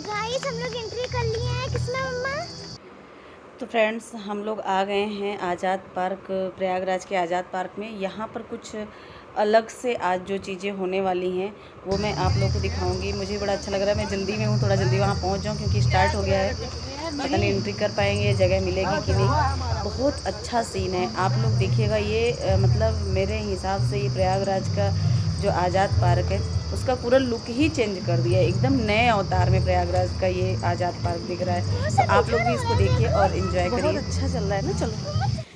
Guys हम लोग entry कर लिए हैं। किसमें मम्मा? तो फ्रेंड्स हम लोग आ गए हैं आज़ाद पार्क, प्रयागराज के आज़ाद पार्क में। यहाँ पर कुछ अलग से आज जो चीज़ें होने वाली हैं वो मैं आप लोगों को दिखाऊंगी। मुझे बड़ा अच्छा लग रहा है। मैं जल्दी में हूँ, थोड़ा जल्दी वहाँ पहुँच जाऊँ क्योंकि स्टार्ट हो गया है। पता नहीं एंट्री कर पाएंगे, जगह मिलेगी कि नहीं। बहुत अच्छा सीन है, आप लोग देखिएगा। ये मतलब मेरे हिसाब से ये प्रयागराज का जो आज़ाद पार्क है उसका पूरा लुक ही चेंज कर दिया है। एकदम नए अवतार में प्रयागराज का ये आज़ाद पार्क दिख रहा है। तो आप लोग भी इसको देखिए और इन्जॉय करिए। बहुत अच्छा चल रहा है ना। चलो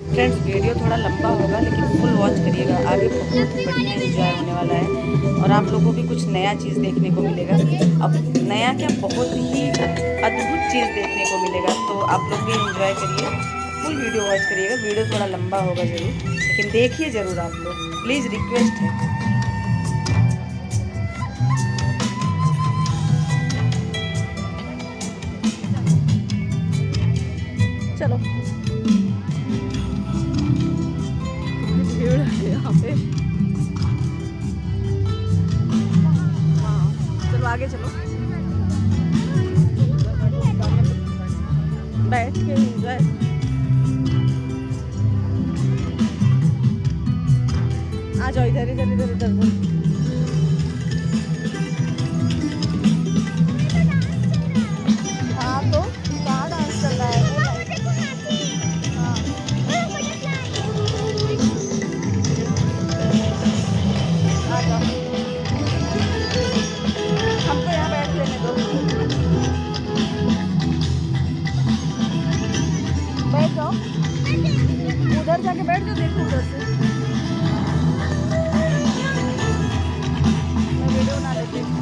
फ्रेंड्स, वीडियो थोड़ा लंबा होगा लेकिन फुल वॉच करिएगा, आगे बहुत बढ़िया इन्जॉय होने वाला है और आप लोगों को भी कुछ नया चीज़ देखने को मिलेगा। अब नया क्या, बहुत ही अद्भुत चीज़ देखने को मिलेगा। तो आप लोग भी इन्जॉय करिए, फुल वीडियो वॉच करिएगा। वीडियो थोड़ा लंबा होगा ज़रूर, लेकिन देखिए ज़रूर आप लोग, प्लीज़ रिक्वेस्ट है। चलो भीड़ है यहाँ पे। हाँ चलो आगे चलो, बैठ के एंजॉय। आ जाओ इधर इधर इधर इधर इधर। हाँ तो कहाँ डांस चल रहा है? हमको यहाँ बैठ लेने दो, बैठ जाओ, उधर जाके बैठ जाओ, देखो उधर से। मैं वीडियो बना लेती हूँ।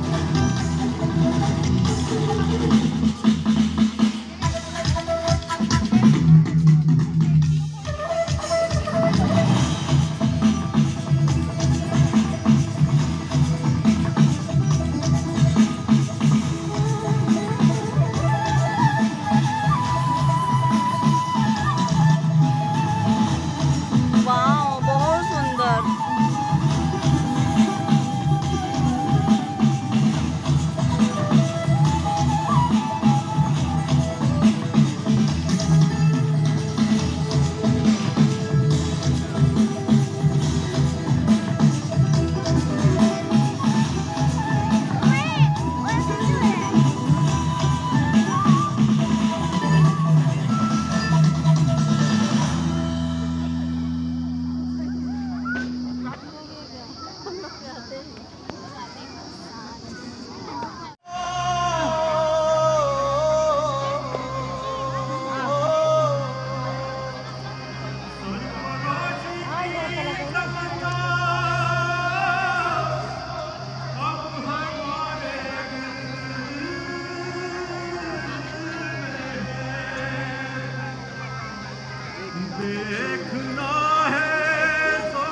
देखना है तो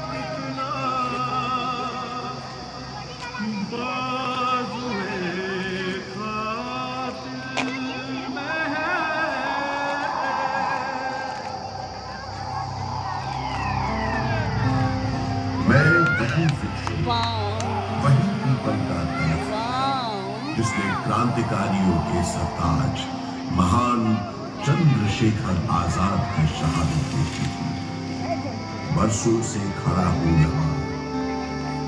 कितना बाजुए कातिल में है। मैं वही फिक्शन, वही पीपल का तलफ जिसने क्रांतिकारियों के सरताज महान चंद्रशेखर आजाद की शहादत देखी थी। बरसों से खड़ा हूं यहाँ,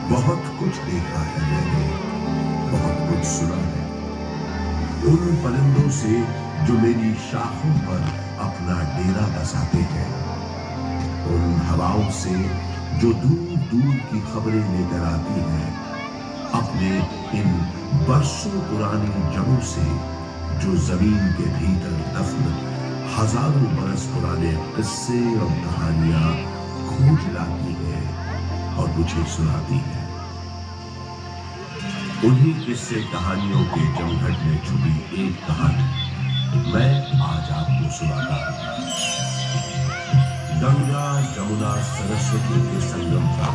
बहुत कुछ देखा है मैंने, बहुत कुछ सुना है। उन परिंदों से जो मेरी शाखों पर अपना डेरा बसाते हैं, उन हवाओं से जो दूर दूर की खबरें लेकर आती हैं, अपने इन बरसों पुरानी जड़ों से जो जमीन के भीतर दफन हजारों बरस पुराने किस्से और कहानियां खोज लाती है और मुझे सुनाती है। उन्हीं किस्से कहानियों के जमघट में छुपी एक कहानी मैं आज आपको सुनाता हूं। गंगा जमुना सरस्वती के संगम पर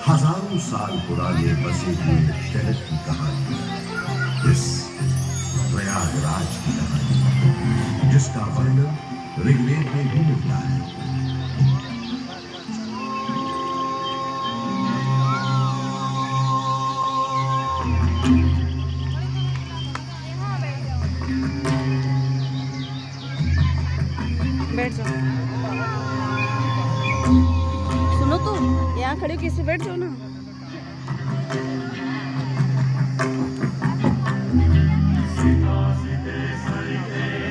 हजारों साल पुराने बसे हुए शहर की कहानी, इस प्रयागराज की कहानी, जिसका वर्णन ऋग्वेद में भी मिलता है। खड़ी हो किसी बैठ जाओ ना।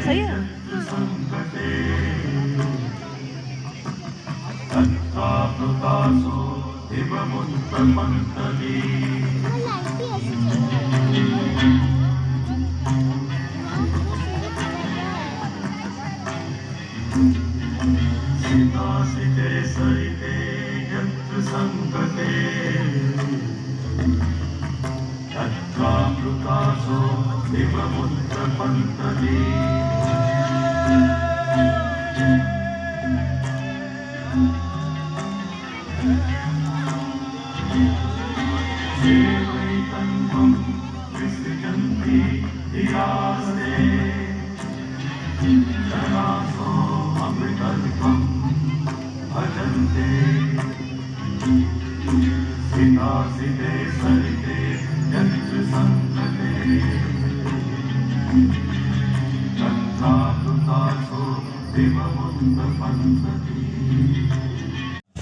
सही है।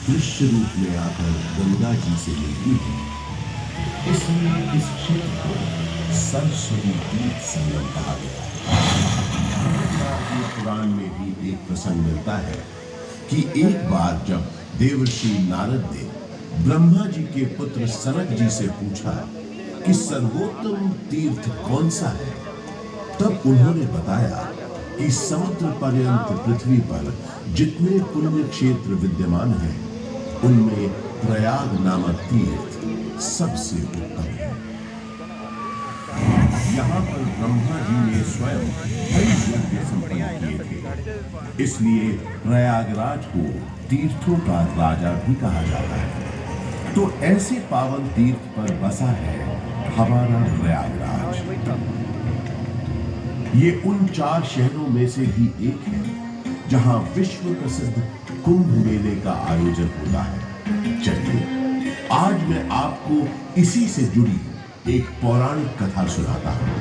दृश्य रूप में आकर गंगा जी से मिलती है, इसलिए इस क्षेत्र को सरस्वती तीर्थ संगम कहा गया है। पुराण में भी एक प्रसंग मिलता है कि एक बार जब देवर्षि नारद ने ब्रह्मा जी के पुत्र सनक जी से पूछा कि सर्वोत्तम तीर्थ कौन सा है, तब उन्होंने बताया कि समुद्र पर्यंत पृथ्वी पर जितने पुण्य क्षेत्र विद्यमान हैं, उनमें प्रयाग नामक तीर्थ सबसे उत्तम है। यहाँ पर ब्रह्मा जी ने स्वयं कई यज्ञ संपन्न किए थे, इसलिए प्रयागराज को तीर्थों का राजा भी कहा जाता है। तो ऐसे पावन तीर्थ पर बसा है हमारा प्रयागराज। ये उन 4 शहरों में से भी एक है जहां विश्व प्रसिद्ध कुंभ मेले का आयोजन होता है। चलिए आज मैं आपको इसी से जुड़ी एक पौराणिक कथा सुनाता हूं।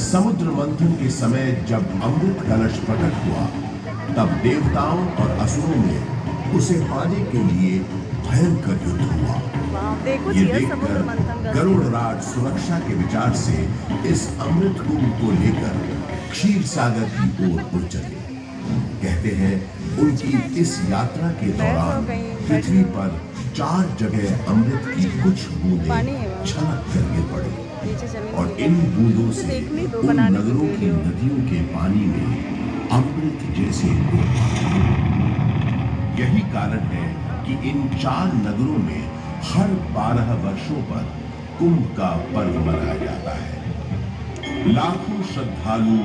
समुद्र मंथन के समय जब अमृत कलश प्रकट हुआ, तब देवताओं और असुरों में उसे पाने के लिए भयंकर युद्ध हुआ। ये देखकर गरुड़राज सुरक्षा के विचार से इस अमृत कुंभ को लेकर क्षीर सागर की ओर उड़ चले। कहते हैं उनकी इस यात्रा के दौरान पृथ्वी पर 4 जगह अमृत की कुछ बूंदें छलक कर गिर पड़ी और इन बूंदों से उन नगरों की नदियों के पानी में अमृत जैसे यही कारण है कि इन 4 नगरों में हर 12 वर्षों पर कुंभ का पर्व मनाया जाता है। लाखों श्रद्धालु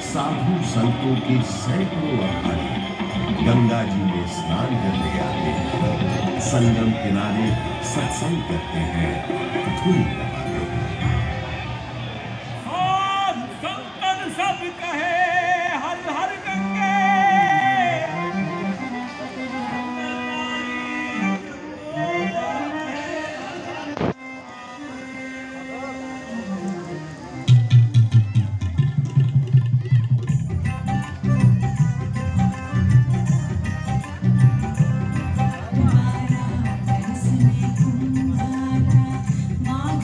साधु संतों के सैकड़ों अखाड़े गंगा जी में स्नान करने आते हैं, संगम किनारे सत्संग करते हैं, धूम लगाते हैं। संतन सब कहे हर हर गंगे, माघ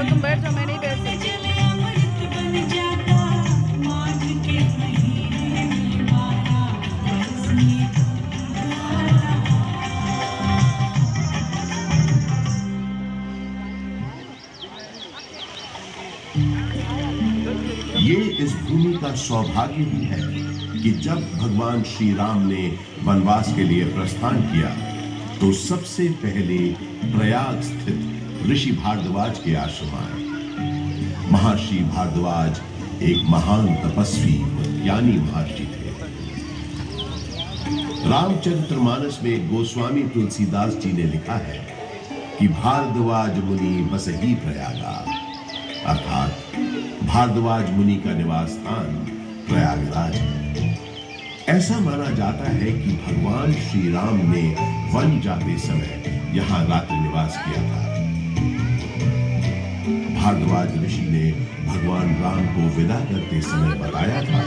जाओ, तुम बैठ जाओ, मैं नहीं बैठ सकती। ये इस भूमि का सौभाग्य भी है कि जब भगवान श्री राम ने वनवास के लिए प्रस्थान किया तो सबसे पहले प्रयाग स्थित ऋषि भारद्वाज के आश्रम आए। महर्षि भारद्वाज एक महान तपस्वी ज्ञानी महर्षि थे। रामचरितमानस में गोस्वामी तुलसीदास जी ने लिखा है कि भारद्वाज मुनि बसहि प्रयागा, अर्थात भारद्वाज मुनि का निवास स्थान प्रयागराज है। ऐसा माना जाता है कि भगवान श्री राम ने वन जाते समय यहाँ रात्रि निवास किया था। भारद्वाज ऋषि ने भगवान राम को विदा करते समय बताया था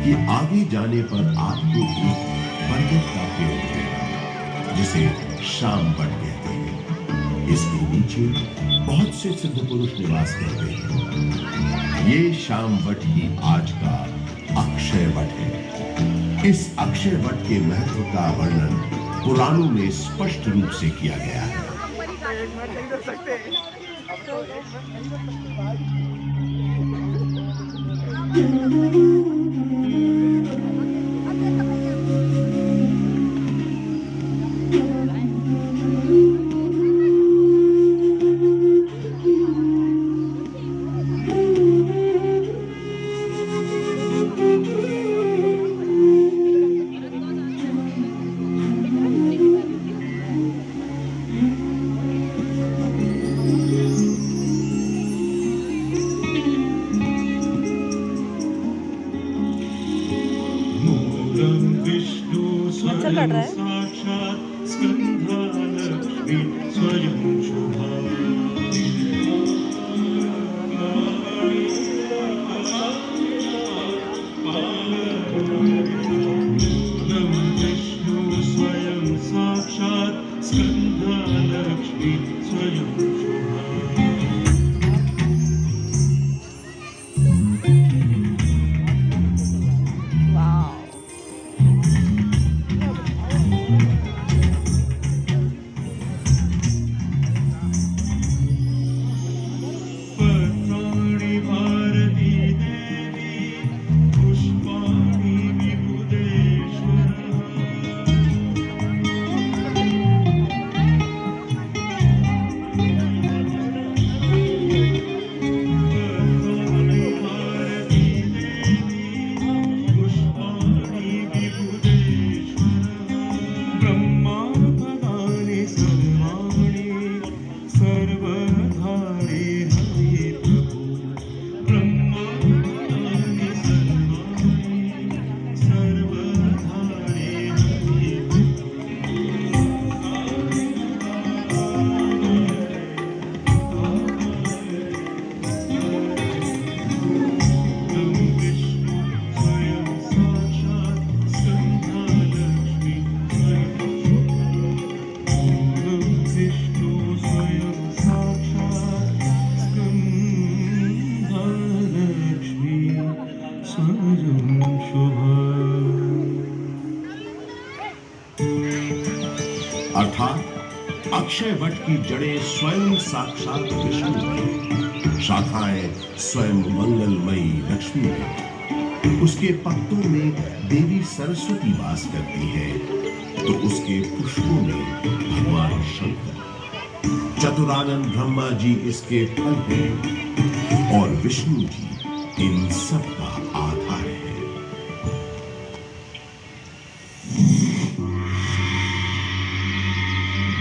कि आगे जाने पर आपको एक बरगद का पेड़ मिलेगा जिसे शाम वट कहते हैं। इसके नीचे बहुत से सिद्ध पुरुष निवास करते हैं। ये शाम वट ही आज का अक्षय वट है। इस अक्षय वट के महत्व का वर्णन पुराणों में स्पष्ट रूप से किया गया है। अच्छा लग रहा है। अर्थात अक्षय वट की जड़ें स्वयं साक्षात विष्णु की, शाखाएं स्वयं मंगलमयी लक्ष्मी की। उसके पत्तों में देवी सरस्वती वास करती है तो उसके पुष्पों में भगवान शंकर, चतुरानन ब्रह्मा जी इसके फल हैं और विष्णु जी इन सब का आधार है।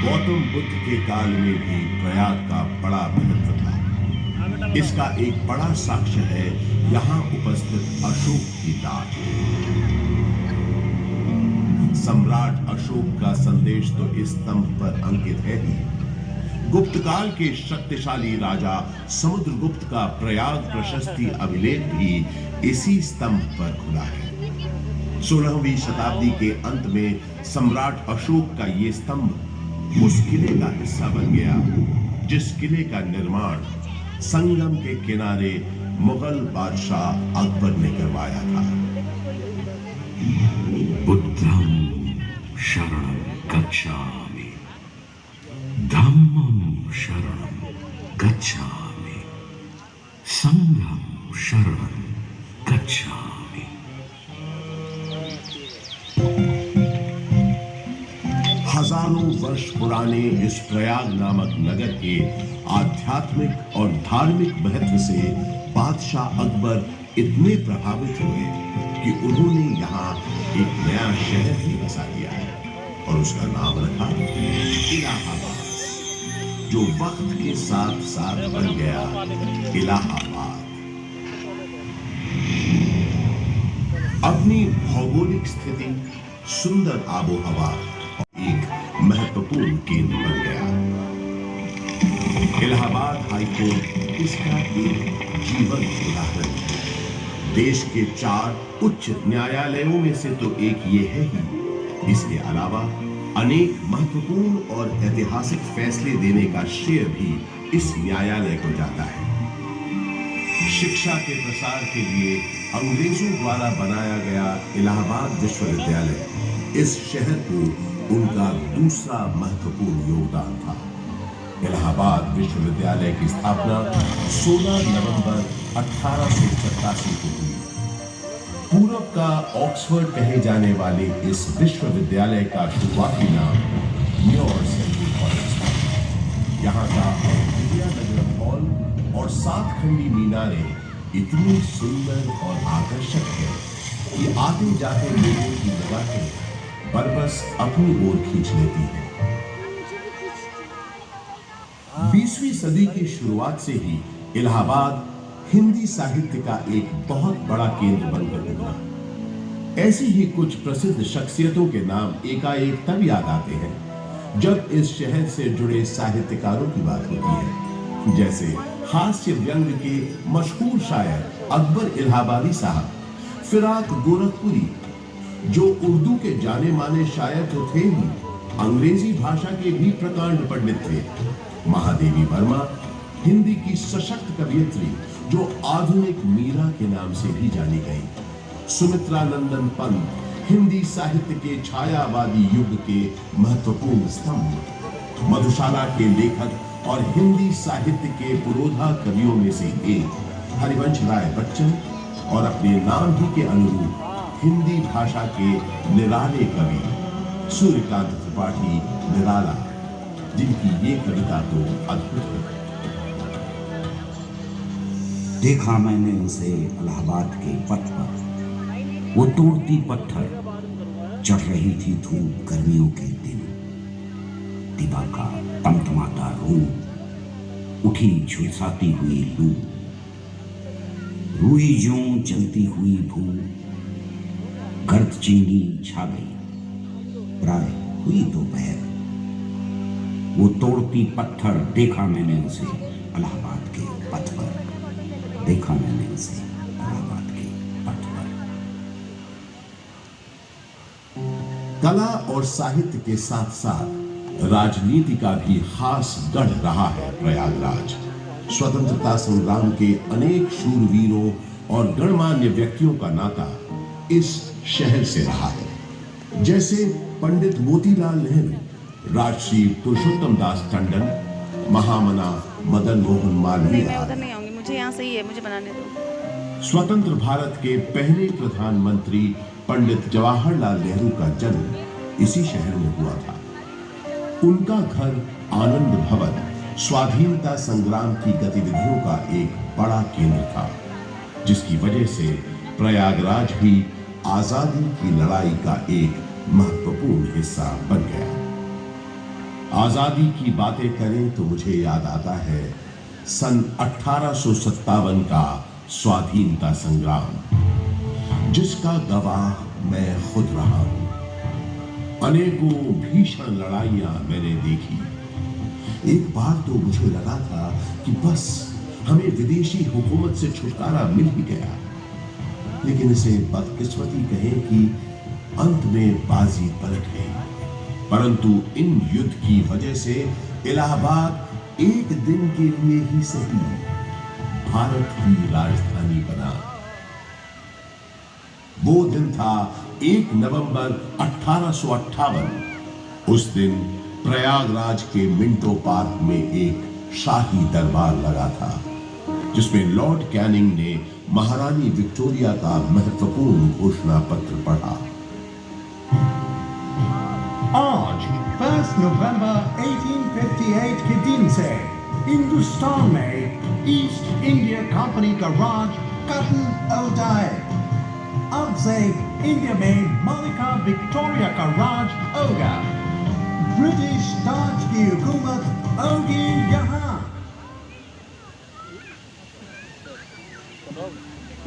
गौतम बुद्ध के काल में भी प्रयाग का बड़ा महत्व था। इसका एक बड़ा साक्ष्य है यहाँ उपस्थित अशोक की डाक। सम्राट अशोक का संदेश तो इस स्तंभ पर अंकित है ही। गुप्त काल के शक्तिशाली राजा समुद्रगुप्त का प्रयाग प्रशस्ति अभिलेख भी इसी स्तंभ पर खुला है। 16वीं शताब्दी के अंत में सम्राट अशोक का ये स्तंभ उस किले का हिस्सा बन गया जिस किले का निर्माण संगम के किनारे मुगल बादशाह अकबर ने करवाया था। बुद्धं शरणं गच्छामि, धम्मं शरणं गच्छामि, संघं शरणं गच्छामि। हजारों वर्ष पुराने इस प्रयाग नामक नगर के आध्यात्मिक और धार्मिक महत्व से बादशाह अकबर इतने प्रभावित हुए कि उन्होंने यहाँ एक नया शहर ही बसा दिया और उसका नाम रखा इलाहाबाद, जो वक्त के साथ साथ बन गया इलाहाबाद। अपनी भौगोलिक स्थिति, सुंदर आबोहवा एक महत्वपूर्ण केंद्र बन गया। इलाहाबाद हाईकोर्ट इसका एक जीवंत उदाहरण है। देश के 4 उच्च न्यायालयों में से तो एक ये है ही। इसके अलावा अनेक महत्वपूर्ण और ऐतिहासिक फैसले देने का श्रेय भी इस न्यायालय को जाता है। शिक्षा के प्रसार के लिए अंग्रेजों द्वारा बनाया गया इलाहाबाद विश्वविद्यालय इस शहर को उनका दूसरा महत्वपूर्ण योगदान था। इलाहाबाद विश्वविद्यालय की स्थापना 16 नवंबर 1887 को हुई। पूर्व का ऑक्सफोर्ड कहे जाने वाले इस विश्वविद्यालय का शुरुआती नाम न्यूयॉर्क सेंट्रल कॉलेज था। यहाँ का विद्यानगर हॉल और 7 खंडी मीनारें इतनी सुंदर और आकर्षक है कि आते जाते लोगों की निगाहें बरबस अपनी ओर खींच लेती है। 20वीं सदी की शुरुआत से ही इलाहाबाद हिंदी साहित्य का एक बहुत बड़ा केंद्र बनकर उभरा। ऐसी ही कुछ प्रसिद्ध शख्सियतों के नाम एकाएक तब याद आते हैं जब इस शहर से जुड़े साहित्यकारों की बात होती है, जैसे हास्य व्यंग के मशहूर शायर अकबर इलाहाबादी साहब, फिराक गोरखपुरी जो उर्दू के जाने माने शायर तो थे ही, अंग्रेजी भाषा के भी प्रकांड पंडित थे, महादेवी वर्मा हिंदी की सशक्त कवियत्री जो आधुनिक मीरा के नाम से भी जानी गई, सुमित्रा नंदन पंत हिंदी साहित्य के छायावादी युग के महत्वपूर्ण स्तंभ, मधुशाला के लेखक और हिंदी साहित्य के पुरोधा कवियों में से एक हरिवंश राय बच्चन और अपने नाम ही के अनुरूप हिंदी भाषा के निराले कवि सूर्यकांत त्रिपाठी निराला, जिनकी ये कविता तो अद्भुत है। देखा मैंने उसे इलाहाबाद के पथ पर, वो तोड़ती पत्थर, चढ़ रही थी धूप गर्मियों के दिन, दिवा का तमतमाता रूप, उठी झुलसाती हुई लू, रुई ज्यों जलती हुई भूख, गर्द चीनी छा गई, प्राय हुई दोपहर। वो तोड़ती पत्थर, देखा मैंने उसे इलाहाबाद के पथ पर, देखा मैंने उसे इलाहाबाद के पथ पर। कला और साहित्य के साथ साथ राजनीति का भी खास गढ़ रहा है प्रयागराज। स्वतंत्रता संग्राम के अनेक शूरवीरों और गणमान्य व्यक्तियों का नाता इस शहर से रहा है, जैसे पंडित मोतीलाल नेहरू, राजश्री पुरुषोत्तम दास टंडन, महामना मदन मोहन मालवीय। मैं उधर नहीं आऊंगी, मुझे यहाँ सही है, मुझे बनाने दो। स्वतंत्र भारत के पहले प्रधानमंत्री पंडित जवाहरलाल नेहरू का जन्म इसी शहर में हुआ था। उनका घर आनंद भवन स्वाधीनता संग्राम की गतिविधियों का एक बड़ा केंद्र था, जिसकी वजह से प्रयागराज भी आजादी की लड़ाई का एक महत्वपूर्ण हिस्सा बन गया। आजादी की बातें करें तो मुझे याद आता है सन 1857 का स्वाधीनता संग्राम, जिसका गवाह मैं खुद रहा हूं। अनेकों भीषण लड़ाइयां मैंने देखी। एक बार तो मुझे लगा था कि बस हमें विदेशी हुकूमत से छुटकारा मिल ही गया, लेकिन इसे बदकिस्मती कहें कि अंत में बाजी पलट गई। परंतु इन युद्ध की वजह से इलाहाबाद एक दिन के लिए ही सही भारत की राजधानी बना। वो दिन था 1 नवंबर 1858। उस दिन प्रयागराज के मिंटो पार्क में एक शाही दरबार लगा था, जिसमें लॉर्ड कैनिंग ने महारानी विक्टोरिया का महत्वपूर्ण घोषणा पत्र पढ़ा। आज 1 नवंबर 1858 के दिन से हिंदुस्तान में ईस्ट इंडिया कंपनी का राज खत्म हो जाए। अब से इंडिया में मलिका विक्टोरिया का राज होगा। ब्रिटिश ताज की हुकूमत होगी यहाँ।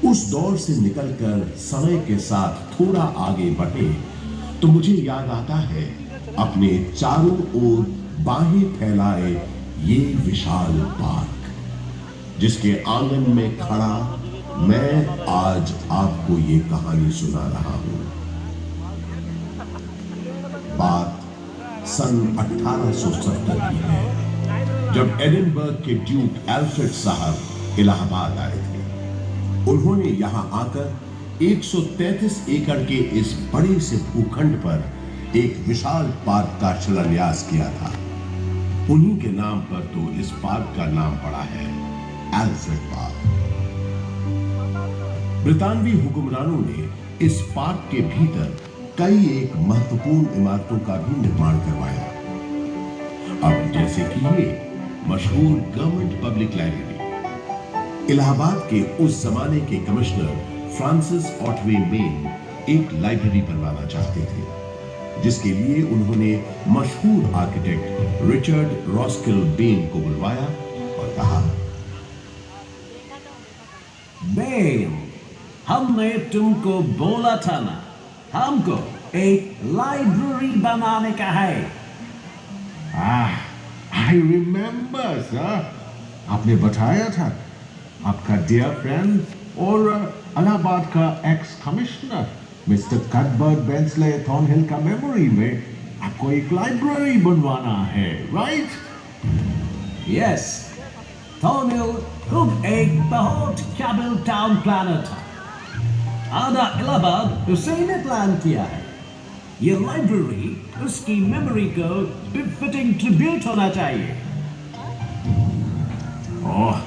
उस दौर से निकलकर समय के साथ थोड़ा आगे बढ़े तो मुझे याद आता है अपने चारों ओर बाहें फैलाए ये विशाल पार्क, जिसके आंगन में खड़ा मैं आज आपको ये कहानी सुना रहा हूं। बात सन 1870 की है, जब एडिनबर्ग के ड्यूक एल्फ्रेड साहब इलाहाबाद आए थे। उन्होंने यहां आकर 133 एकड़ के इस बड़े से भूखंड पर एक विशाल पार्क का शिलान्यास किया था। उन्हीं के नाम पर तो इस पार्क का नाम पड़ा है एल्फ्रेड पार्क। ब्रितानवी हुक्मरानों ने इस पार्क के भीतर कई एक महत्वपूर्ण इमारतों का भी निर्माण करवाया। अब जैसे कि ये मशहूर गवर्नमेंट पब्लिक लाइब्रेरी। इलाहाबाद के उस जमाने के कमिश्नर फ्रांसिस ऑटवे मेन एक लाइब्रेरी बनवाना चाहते थे, जिसके लिए उन्होंने मशहूर आर्किटेक्ट रिचर्ड रॉस्किल बेन को बुलवाया और कहा, बेन, हमने तुमको बोला था ना, हमको एक लाइब्रेरी बनाने का है। आई रिमेम्बर सर, आपने बताया था आपका डियर फ्रेंड और इलाहाबाद का एक्स कमिश्नर मिस्टर कटबर्ट बेंसले थॉर्नहिल का मेमोरी में आपको एक लाइब्रेरी बनवाना है, राइट? यस, थॉर्नहिल खुद एक बहुत काबिल टाउन प्लानर था। आधा इलाहाबाद उसी ने प्लान किया है। ये लाइब्रेरी उसकी मेमोरी को बिफिटिंग ट्रिब्यूट होना चाहिए। ओह,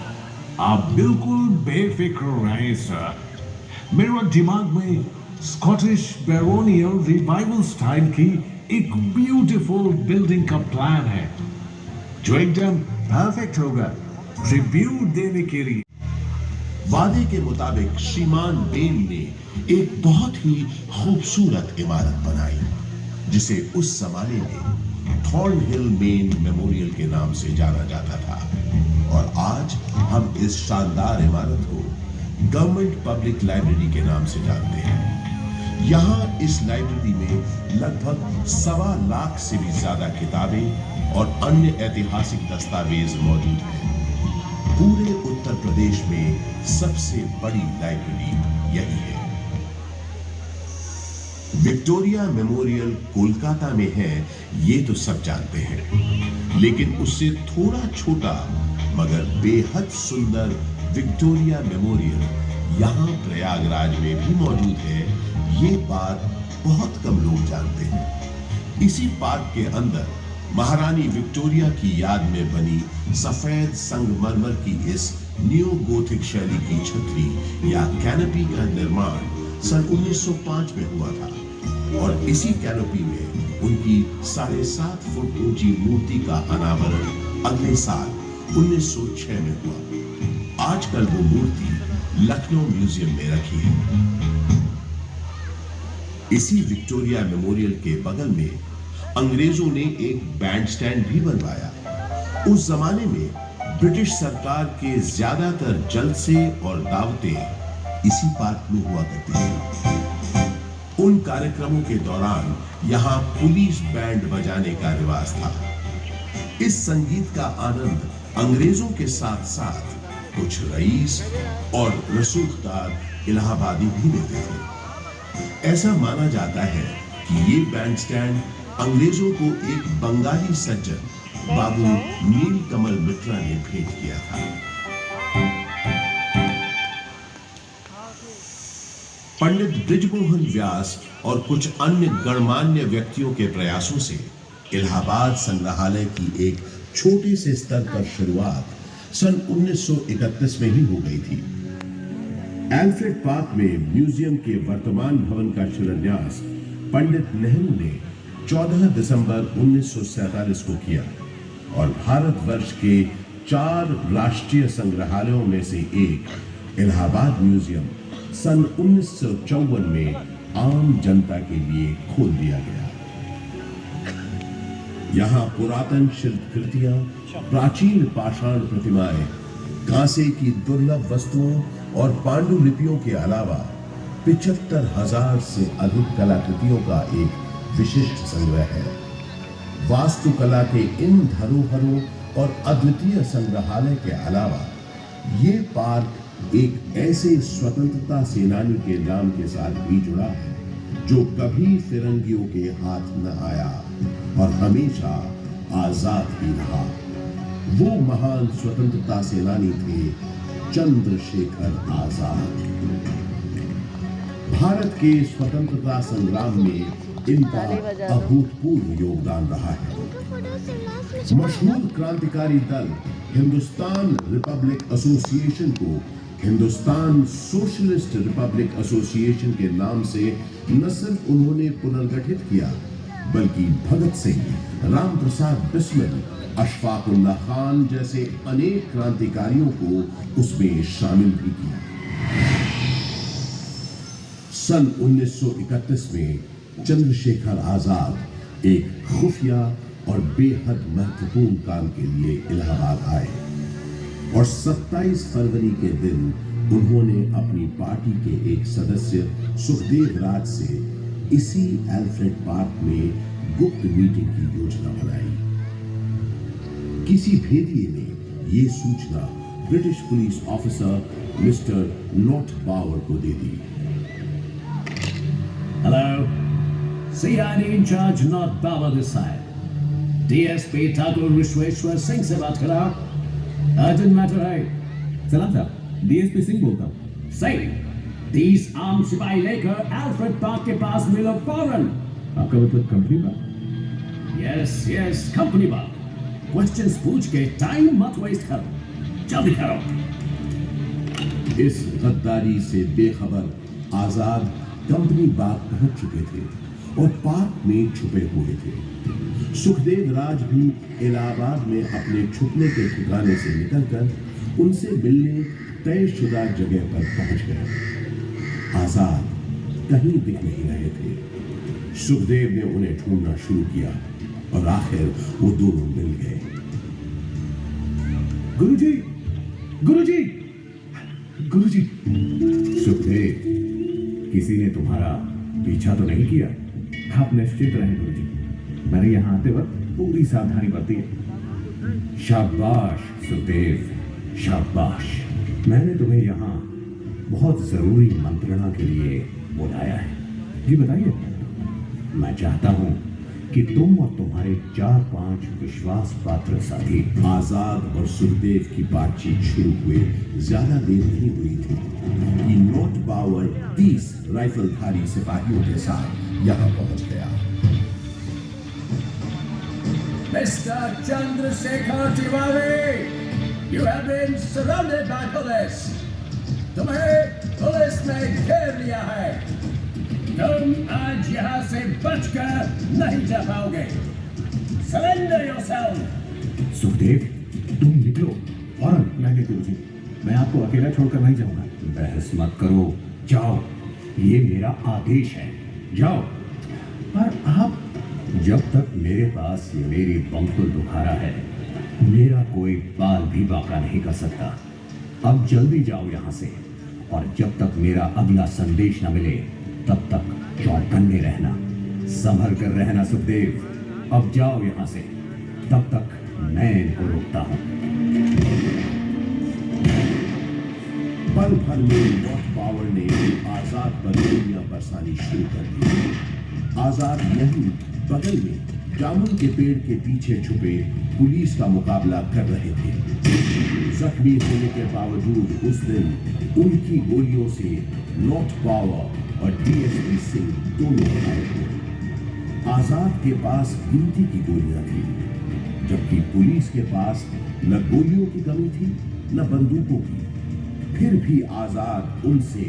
आप बिल्कुल बेफिक्र रहें सर। मेरे दिमाग में स्कॉटिश बैरोनियल रिवाइवल स्टाइल की एक ब्यूटीफुल बिल्डिंग का प्लान है, जो एकदम परफेक्ट होगा ट्रिब्यूट देने के लिए। वादे के मुताबिक श्रीमान बेन ने एक बहुत ही खूबसूरत इमारत बनाई, जिसे उस जमाने में थॉर्नहिल मेन मेमोरियल के नाम से जाना जाता था। और आज हम इस शानदार इमारत को गवर्नमेंट पब्लिक लाइब्रेरी के नाम से जानते हैं। यहाँ इस लाइब्रेरी में लगभग 1.25 लाख से भी ज्यादा किताबें और अन्य ऐतिहासिक दस्तावेज मौजूद हैं। पूरे उत्तर प्रदेश में सबसे बड़ी लाइब्रेरी यही है। विक्टोरिया मेमोरियल कोलकाता में है, ये तो सब जानते हैं, लेकिन उससे थोड़ा छोटा मगर बेहद सुंदर विक्टोरिया मेमोरियल यहाँ प्रयागराज में भी मौजूद है। ये बात बहुत कम लोग जानते हैं। इसी पार्क के अंदर महारानी विक्टोरिया की याद में बनी सफेद संगमरमर की इस न्यू गोथिक शैली की छतरी या कैनोपी का निर्माण सन 1905 में हुआ था और इसी कैनोपी में उनकी 7.5 फुट ऊंची मूर्ति का अनावरण अगले साल 1906 में हुआ। आजकल वो मूर्ति लखनऊ म्यूजियम में रखी है। इसी विक्टोरिया मेमोरियल के बगल में अंग्रेजों ने एक बैंड स्टैंड भी बनवाया। उस जमाने में ब्रिटिश सरकार के ज्यादातर जलसे और दावतें इसी पार्क में हुआ करती थी। उन कार्यक्रमों के दौरान यहाँ पुलिस बैंड बजाने का रिवाज था। इस संगीत का आनंद अंग्रेजों के साथ साथ कुछ रईस और रसूखदार इलाहाबादी भी लेते थे। ऐसा माना जाता है कि ये बैंड स्टैंड अंग्रेजों को एक बंगाली सज्जन बाबू नील कमल मित्रा ने भेंट किया था। पंडित बृजमोहन व्यास और कुछ अन्य गणमान्य व्यक्तियों के प्रयासों से इलाहाबाद संग्रहालय की एक छोटे से स्तर पर शुरुआत सन 1931 में ही हो गई थी। एल्फ्रेड पार्क में म्यूजियम के वर्तमान भवन का शिलान्यास पंडित नेहरू ने 14 दिसंबर 1947 को किया और भारतवर्ष के 4 राष्ट्रीय संग्रहालयों में से एक इलाहाबाद म्यूजियम सन 1954 में आम जनता के लिए खोल दिया गया। यहाँ पुरातन शिल्पकृतियां, प्राचीन पाषाण प्रतिमाएं, कांसे की दुर्लभ वस्तुओं और पांडुलिपियों के अलावा 75,000 से अधिक कलाकृतियों का एक विशिष्ट संग्रह है। वास्तुकला के इन धरोहरों और अद्वितीय संग्रहालय के अलावा ये पार्क एक ऐसे स्वतंत्रता सेनानी के नाम के साथ भी जुड़ा है जो कभी फिरंगियों के हाथ न आया और हमेशा आजाद ही रहा। वो महान स्वतंत्रता सेनानी थे चंद्रशेखर आजाद। भारत के स्वतंत्रता संग्राम में इनका अभूतपूर्व योगदान रहा है। मशहूर क्रांतिकारी दल हिंदुस्तान रिपब्लिक एसोसिएशन को हिंदुस्तान सोशलिस्ट रिपब्लिक एसोसिएशन के नाम से न सिर्फ उन्होंने पुनर्गठित किया बल्कि भगत सिंह, राम प्रसाद बिस्मिल, अशफाक उल्लाह खान जैसे अनेक क्रांतिकारियों को उसमें शामिल भी किया। सन 1931 में चंद्रशेखर आजाद एक खुफिया और बेहद महत्वपूर्ण काम के लिए इलाहाबाद आए और 27 फरवरी के दिन उन्होंने अपनी पार्टी के एक सदस्य सुखदेव राज से इसी एल्फ्रेड पार्क में गुप्त मीटिंग की योजना बनाई। किसी भेदिए ने यह सूचना British police officer Mister Nott Bower को दे दी। Hello, CID incharge Nott Bower this side. DSP Thakur Vishweshwar Singh से बात कर रहा हूं। अर्जेंट मैटर है। सलाम साहब, DSP सिंह बोलता हूं। सही, 30 आम सिपाही लेकर एल्फ्रेड पार्क के पास मिलो फौरन। आपका मतलब कंपनी बाग? यस, कंपनी बाग। क्वेश्चंस पूछ के टाइम मत वेस्ट करो, जल्दी करो। इस गद्दारी से बेखबर आजाद कंपनी बाग पहुंच चुके थे और पार्क में छुपे हुए थे। सुखदेव राज भी इलाहाबाद में अपने छुपने के ठिकाने से निकलकर उनसे मिलने तयशुदा जगह पर पहुंच गए। आजाद कहीं दिख नहीं रहे थे। सुखदेव ने उन्हें ढूंढना शुरू किया और आखिर वो दोनों मिल गए। गुरुजी, गुरुजी, गुरुजी। सुखदेव, किसी ने तुम्हारा पीछा तो नहीं किया? आप निश्चित रहे गुरुजी, मैंने यहाँ आते वक्त पूरी सावधानी बरती है। शाबाश सुखदेव, शाबाश। मैंने तुम्हें यहाँ बहुत जरूरी मंत्रणा के लिए बुलाया है। जी बताइए। मैं चाहता हूँ कि तुम और तुम्हारे 4-5 विश्वास पात्र साथी। आजाद और सुखदेव की बातचीत शुरू हुए ज्यादा देर नहीं हुई थी कि नॉट बावर 30 राइफलधारी सिपाहियों के साथ यहाँ पहुंच गया। Mr. Chandrasekhar Tiwari, you have been surrounded by police. तुम्हें पुलिस ने घेर लिया है। तुम आज यहाँ से बचकर नहीं जा पाओगे। Surrender yourself. सुखदेव, तुम निकलो फौरन। नहीं गुरुजी, मैं आपको अकेला छोड़कर नहीं जाऊंगा। बहस मत करो, जाओ, ये मेरा आदेश है, जाओ। पर आप, जब तक मेरे पास ये मेरी बंकुल बुखारा है, मेरा कोई बाल भी बाका नहीं कर सकता। अब जल्दी जाओ यहाँ से, और जब तक मेरा अगला संदेश न मिले तब तक चौकन्ने रहना, संभल कर रहना। सुखदेव, अब जाओ यहाँ से, तब तक मैं इनको रोकता हूँ। पल भर में नॉट बावर ने आजाद पर गोलियां बरसानी शुरू कर दी। आजाद यहीं बगल में जामुन के पेड़ के पीछे छुपे पुलिस का मुकाबला कर रहे थे। जख्मी होने के बावजूद उस दिन उनकी गोलियों से नॉर्थ पावर और डीएसपी सिंह दोनों घायल हुए। आजाद के पास गिनती की गोलियां थी, जबकि पुलिस के पास न गोलियों की कमी थी न बंदूकों की। फिर भी आजाद उनसे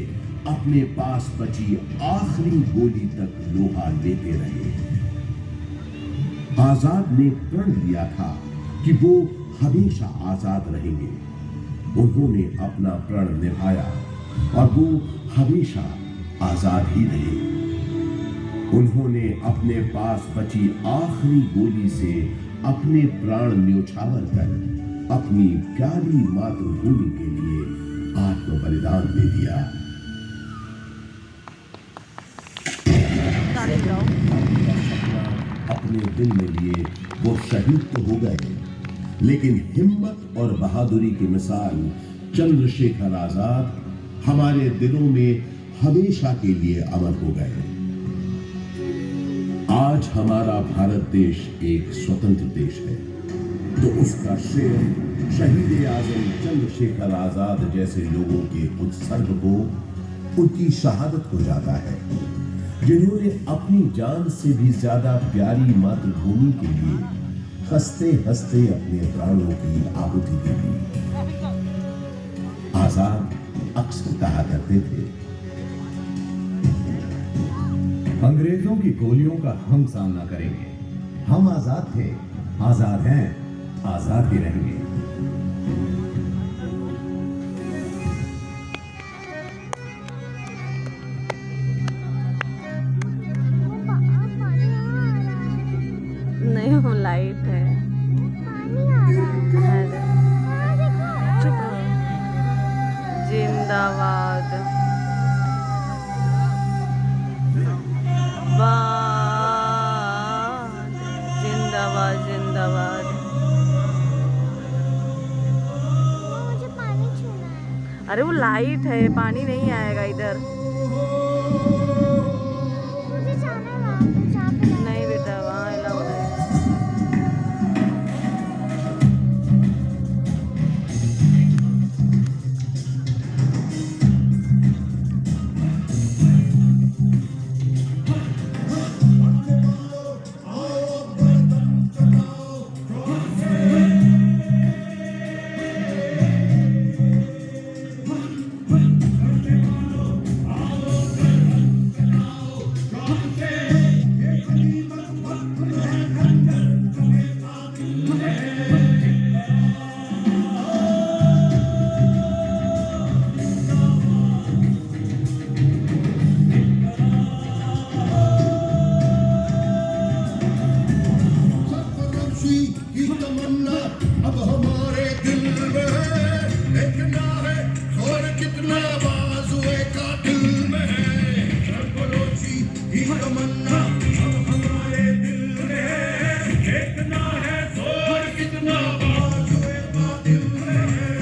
अपने पास बची आखिरी गोली तक लोहा लेते रहे। आजाद ने प्रण लिया था कि वो हमेशा आजाद रहेंगे। उन्होंने अपना प्रण निभाया और वो हमेशा आजाद ही रहे। उन्होंने अपने पास बची आखिरी गोली से अपने प्राण न्योछावर कर अपनी प्यारी मातृभूमि के लिए आत्म बलिदान दे दिया। अपने दिल में लिए वो शहीद तो हो गए, लेकिन हिम्मत और बहादुरी की मिसाल चंद्रशेखर आजाद हमारे दिलों में हमेशा के लिए अमर हो गए। आज हमारा भारत देश एक स्वतंत्र देश है, तो उसका श्रेय शहीद आजम चंद्रशेखर आजाद जैसे लोगों के उत्सर्ग को, उनकी शहादत को जाता है, जिन्होंने अपनी जान से भी ज्यादा प्यारी मातृभूमि के लिए हंसते हंसते अपने प्राणों की आहुति दे दी। आजाद अक्सर कहा करते थे, अंग्रेजों की गोलियों का हम सामना करेंगे। हम आजाद थे, आजाद हैं, आजाद ही रहेंगे। नहीं वो लाइट है। चुप रहो। जिंदाबाद जिंदाबाद जिंदाबाद। मुझे पानी छूना है। अरे वो लाइट है, पानी नहीं आएगा इधर। मुझे जाना है वहाँ पे, जहाँ पे नहीं बेटा, वहाँ अलाउ है। अब हमारे दिल में है, देखना है और कितना बाजुए का दिल में है। सरफरोशी की तमन्ना अब हमारे दिल में है, देखना है और कितना बाजुए का दिल में है।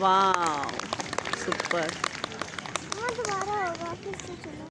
वाह सुपर। हाँ दोबारा होगा, फिर से चलो।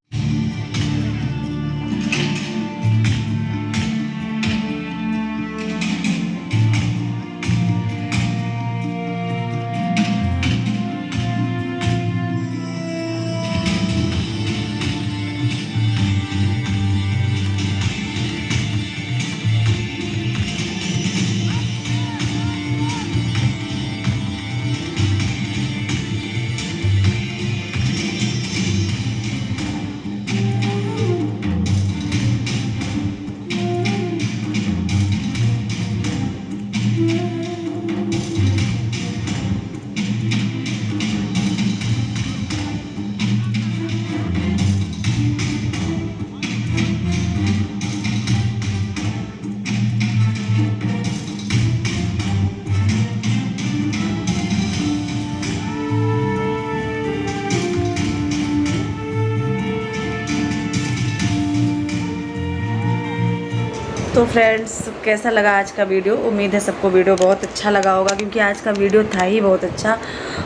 तो फ्रेंड्स, कैसा लगा आज का वीडियो? उम्मीद है सबको वीडियो बहुत अच्छा लगा होगा, क्योंकि आज का वीडियो था ही बहुत अच्छा।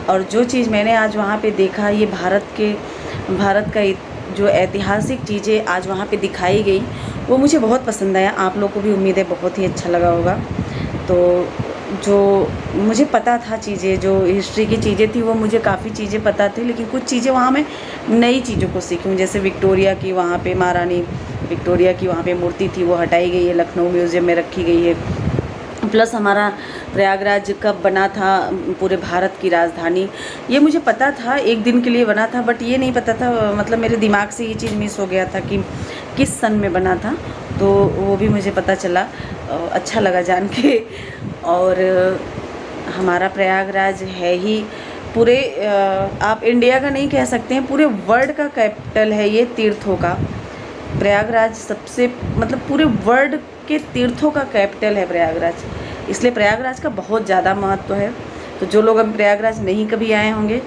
और जो चीज़ मैंने आज वहाँ पे देखा, ये भारत का जो ऐतिहासिक चीज़ें आज वहाँ पे दिखाई गई, वो मुझे बहुत पसंद आया। आप लोग को भी उम्मीद है बहुत ही अच्छा लगा होगा। तो जो मुझे पता था चीज़ें, जो हिस्ट्री की चीज़ें थी, वो मुझे काफ़ी चीज़ें पता थी, लेकिन कुछ चीज़ें वहाँ मैं नई चीज़ों को सीखी हूँ। जैसे विक्टोरिया की, वहाँ पे महारानी विक्टोरिया की वहाँ पे मूर्ति थी, वो हटाई गई है, लखनऊ म्यूज़ियम में रखी गई है। प्लस हमारा प्रयागराज कब बना था, पूरे भारत की राजधानी, ये मुझे पता था, एक दिन के लिए बना था, बट ये नहीं पता था, मतलब मेरे दिमाग से ये चीज़ मिस हो गया था कि किस सन में बना था। तो वो भी मुझे पता चला, अच्छा लगा जान के। और हमारा प्रयागराज है ही पूरे, आप इंडिया का नहीं कह सकते हैं, पूरे वर्ल्ड का कैपिटल है ये तीर्थों का। प्रयागराज सबसे, मतलब पूरे वर्ल्ड के तीर्थों का कैपिटल है प्रयागराज, इसलिए प्रयागराज का बहुत ज़्यादा महत्व है। तो जो लोग अभी प्रयागराज नहीं कभी आए होंगे,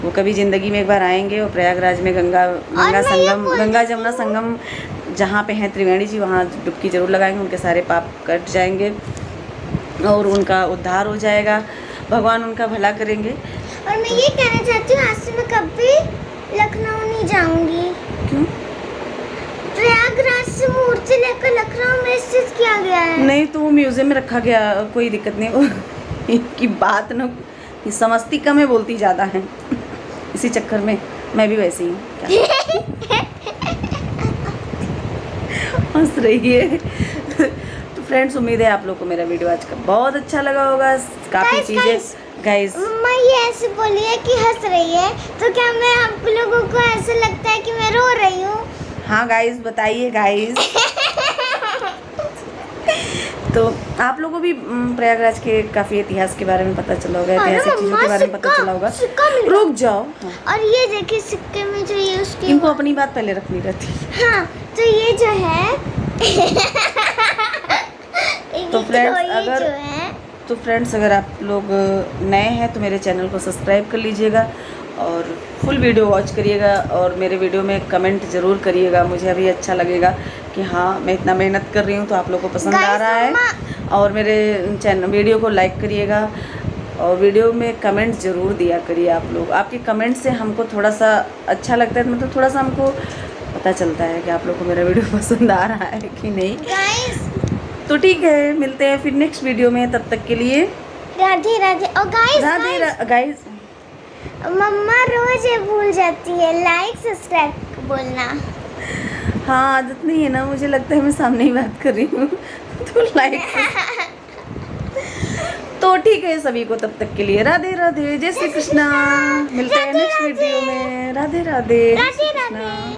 वो कभी ज़िंदगी में एक बार आएंगे और प्रयागराज में गंगा जमुना संगम जहाँ पे हैं त्रिवेणी जी, वहाँ डुबकी ज़रूर लगाएंगे, उनके सारे पाप कट जाएंगे और उनका उद्धार हो जाएगा, भगवान उनका भला करेंगे। और मैं ये कहना चाहती हूँ, आज से मैं कभी लखनऊ नहीं जाऊँगी। क्यों? प्रयागराज से मूर्ति लेकर लखनऊ में स्थित किया गया है। नहीं तो वो म्यूज़ियम में रखा गया, कोई दिक्कत नहीं। इनकी बात ना समझती कम है, बोलती ज़्यादा है, इसी चक्कर में मैं भी वैसी हूँ। हंस रही है। तो फ्रेंड्स, उम्मीद है आप लोग को मेरा वीडियो आज का बहुत अच्छा लगा होगा। काफ़ी चीज़ें गाइस, मम्मा ये ऐसे बोली है कि हंस रही है, तो क्या मैं आप लोगों को ऐसा लगता है कि मैं रो रही हूँ? हाँ गाइस, बताइए गाइस। तो आप लोगों को भी प्रयागराज के काफ़ी इतिहास के बारे में पता चला होगा, ऐतिहासिक चीज़ों के बारे में पता चला होगा। रुक जाओ। हाँ। और ये देखिए सिक्के में जो ये उसकी, इनको अपनी बात पहले रखनी रहती है। हाँ, तो ये जो है तो फ्रेंड्स अगर आप लोग नए हैं तो मेरे चैनल को सब्सक्राइब कर लीजिएगा और फुल वीडियो वॉच करिएगा, और मेरे वीडियो में कमेंट ज़रूर करिएगा। मुझे अभी अच्छा लगेगा कि हाँ, मैं इतना मेहनत कर रही हूँ तो आप लोगों को पसंद आ रहा है। और मेरे चैनल वीडियो को लाइक करिएगा और वीडियो में कमेंट ज़रूर दिया करिए आप लोग। आपके कमेंट से हमको थोड़ा सा अच्छा लगता है, मतलब थोड़ा सा हमको पता चलता है कि आप लोग को मेरा वीडियो पसंद आ रहा है कि नहीं। तो ठीक है, मिलते हैं फिर नेक्स्ट वीडियो में, तब तक के लिए राधे राधे। और गाइस मम्मा रोज ये भूल जाती है लाइक सब्सक्राइब बोलना। हाँ, आदत नहीं है ना, मुझे लगता है मैं सामने ही बात कर रही हूँ तो लाइक। तो ठीक है सभी को, तब तक के लिए राधे राधे, जय श्री कृष्णा। मिलते हैं नेक्स्ट वीडियो में। राधे राधे, राधे राधे।